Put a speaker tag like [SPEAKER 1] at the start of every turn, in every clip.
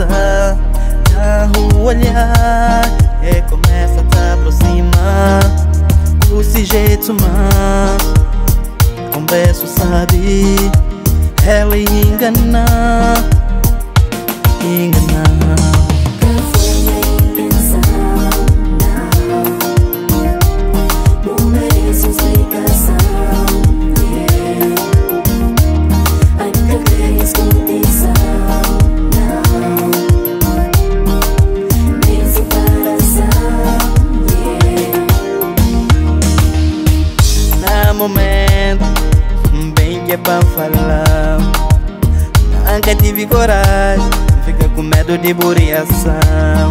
[SPEAKER 1] passa, já o olhar começa a te aproximar. O jeito mais converso, sabe? Ela enganar.
[SPEAKER 2] Qual foi a intenção? Não mereço explicação. Ainda queres condição? Não, nem separação.
[SPEAKER 1] Na momento, bem que é pra falar, nunca tive coragem, fica com medo de buriação.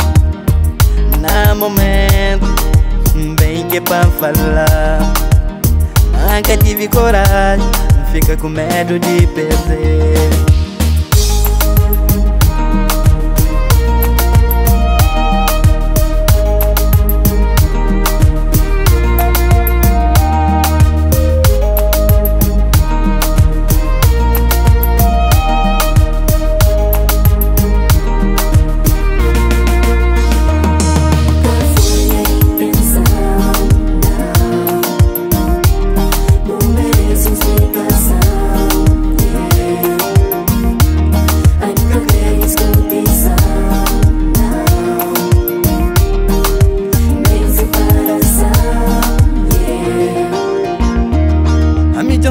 [SPEAKER 1] Na momento, bem que é pra falar, nunca tive coragem, fica com medo de perder.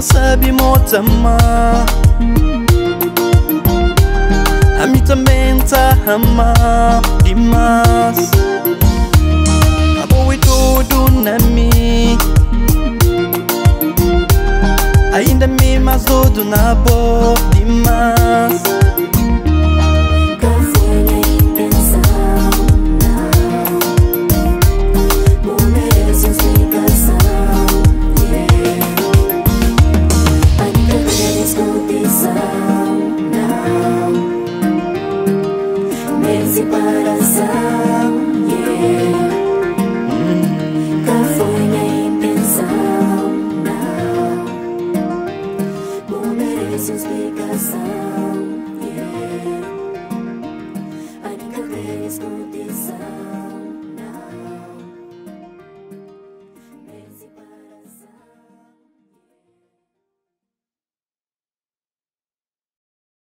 [SPEAKER 1] Sabe muito amar, a mim também tá amar demais. Acabou e tudo na mim, ainda me mas tudo na boa demais.